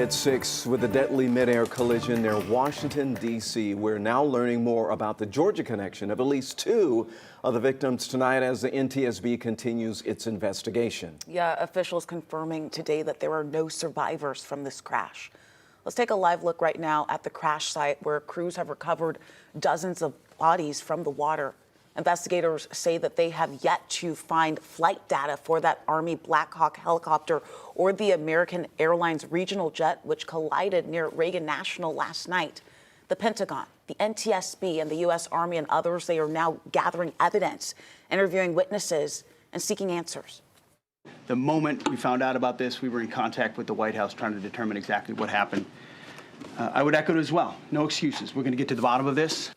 At 6, with a deadly midair collision near Washington, D.C., we're now learning more about the Georgia connection of at least 2 of the victims tonight as the NTSB continues its investigation. Yeah, officials confirming today that there are no survivors from this crash. Let's take a live look right now at the crash site where crews have recovered dozens of bodies from the water. Investigators say that they have yet to find flight data for that Army Blackhawk helicopter or the American Airlines regional jet, which collided near Reagan National last night. The Pentagon, the NTSB, and the U.S. Army and others, they are now gathering evidence, interviewing witnesses, and seeking answers. The moment we found out about this, we were in contact with the White House trying to determine exactly what happened. I would echo it as well. No excuses. We're going to get to the bottom of this.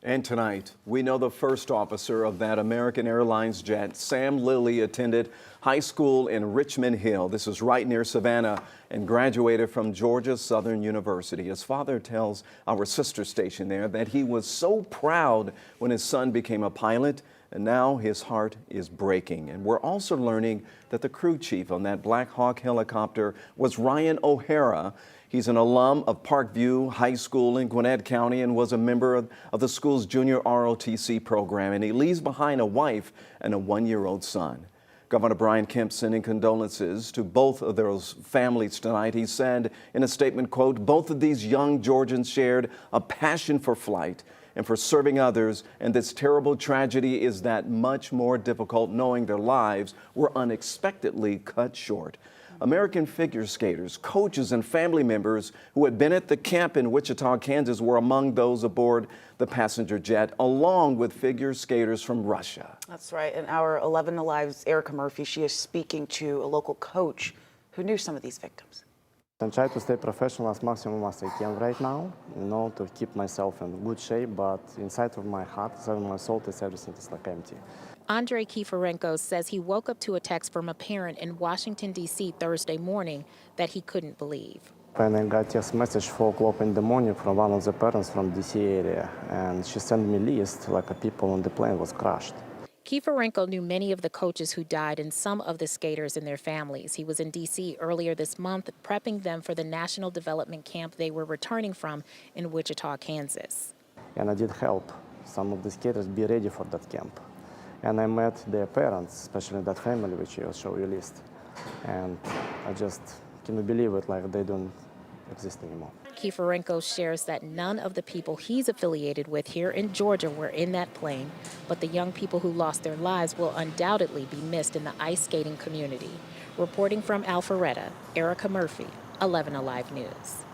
And tonight, we know the first officer of that American Airlines jet, Sam Lilly, attended high school in Richmond Hill. This is right near Savannah, and graduated from Georgia Southern University. His father tells our sister station there that he was so proud when his son became a pilot, and now his heart is breaking. And we're also learning that the crew chief on that Blackhawk helicopter was Ryan O'Hara. He's an alum of Parkview High School in Gwinnett County and was a member of the school's junior ROTC program. And he leaves behind a wife and a 1-year-old son. Governor Brian Kemp sending condolences to both of those families tonight. He said in a statement, quote, "Both of these young Georgians shared a passion for flight and for serving others, and this terrible tragedy is that much more difficult knowing their lives were unexpectedly cut short." American figure skaters, coaches, and family members who had been at the camp in Wichita, Kansas, were among those aboard the passenger jet, along with figure skaters from Russia. That's right. And our 11 Alive's Erica Murphy, she is speaking to a local coach who knew some of these victims. I try to stay professional as maximum as I can right now, to keep myself in good shape, but inside of my heart, inside of my soul, everything is like empty. Andrei Kifarenko says he woke up to a text from a parent in Washington, D.C. Thursday morning that he couldn't believe. When I got this message 4 o'clock in the morning from one of the parents from D.C. area, and she sent me a list like people on the plane was crashed. Kifarenko knew many of the coaches who died and some of the skaters and their families. He was in D.C. earlier this month, prepping them for the National Development Camp they were returning from in Wichita, Kansas. And I did help some of the skaters be ready for that camp. And I met their parents, especially that family, which I'll show you list. And I just cannot believe it, like they don't exist anymore. Kifarenko shares that none of the people he's affiliated with here in Georgia were in that plane, but the young people who lost their lives will undoubtedly be missed in the ice skating community. Reporting from Alpharetta, Erica Murphy, 11 Alive News.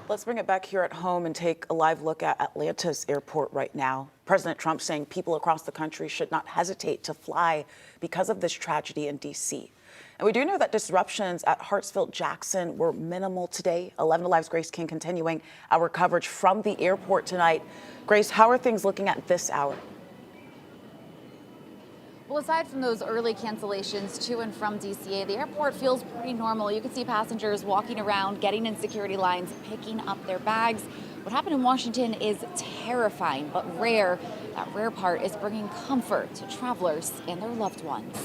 Let's bring it back here at home and take a live look at Atlanta's airport right now. President Trump saying people across the country should not hesitate to fly because of this tragedy in D.C. And we do know that disruptions at Hartsfield-Jackson were minimal today. 11 Alive's Grace King continuing our coverage from the airport tonight. Grace, how are things looking at this hour? Well, aside from those early cancellations to and from DCA, the airport feels pretty normal. You can see passengers walking around, getting in security lines, picking up their bags. What happened in Washington is terrifying, but rare. That rare part is bringing comfort to travelers and their loved ones.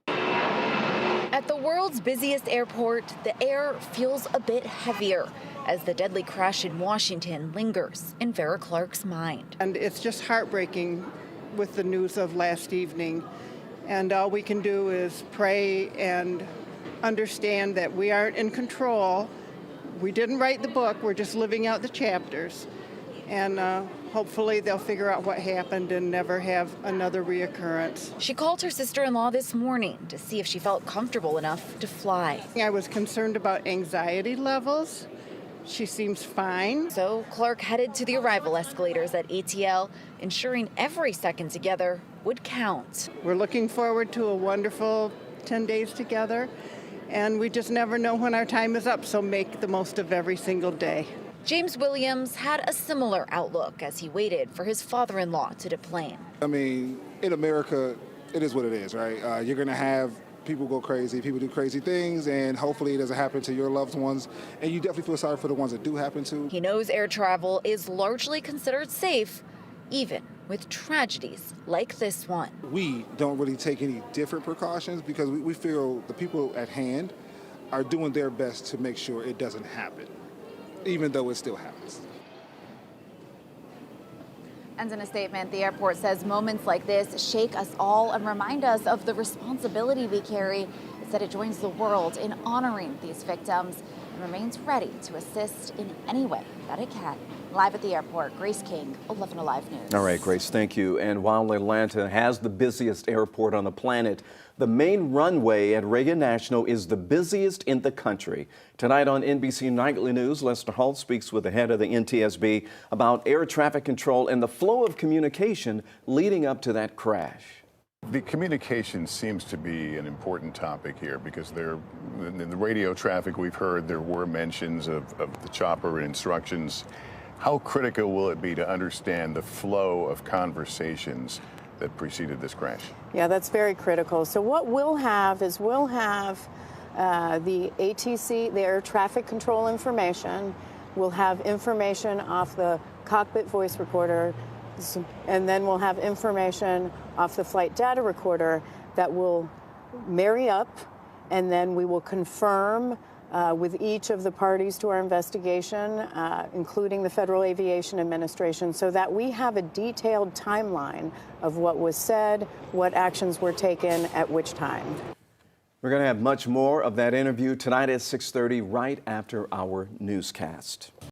At the world's busiest airport, the air feels a bit heavier as the deadly crash in Washington lingers in Vera Clark's mind. And it's just heartbreaking with the news of last evening. And all we can do is pray and understand that we aren't in control. We didn't write the book, we're just living out the chapters. And hopefully they'll figure out what happened and never have another reoccurrence. She called her sister-in-law this morning to see if she felt comfortable enough to fly. I was concerned about anxiety levels. She seems fine. So Clark headed to the arrival escalators at ATL, ensuring every second together would count. We're looking forward to a wonderful 10 days together, and we just never know when our time is up, so make the most of every single day. James Williams had a similar outlook as he waited for his father-in-law to deplane. I mean, in America, it is what it is, right? You're going to have people go crazy, people do crazy things, and hopefully it doesn't happen to your loved ones. And you definitely feel sorry for the ones that do happen to. He knows air travel is largely considered safe, even with tragedies like this one. We don't really take any different precautions because we feel the people at hand are doing their best to make sure it doesn't happen, even though it still happens. And in a statement, the airport says moments like this shake us all and remind us of the responsibility we carry. It said it joins the world in honoring these victims and remains ready to assist in any way that it can. Live at the airport, Grace King, 11 Alive News. All right, Grace, thank you. And while Atlanta has the busiest airport on the planet, the main runway at Reagan National is the busiest in the country. Tonight on NBC Nightly News, Lester Holt speaks with the head of the NTSB about air traffic control and the flow of communication leading up to that crash. The communication seems to be an important topic here because in the radio traffic we've heard there were mentions of the chopper and instructions. How critical will it be to understand the flow of conversations that preceded this crash? Yeah, that's very critical. So what we'll have is the ATC, the air traffic control information. We'll have information off the cockpit voice recorder, and then we'll have information off the flight data recorder that will marry up, and then we will confirm with each of the parties to our investigation, including the Federal Aviation Administration, so that we have a detailed timeline of what was said, what actions were taken at which time. We're going to have much more of that interview tonight at 6:30, right after our newscast.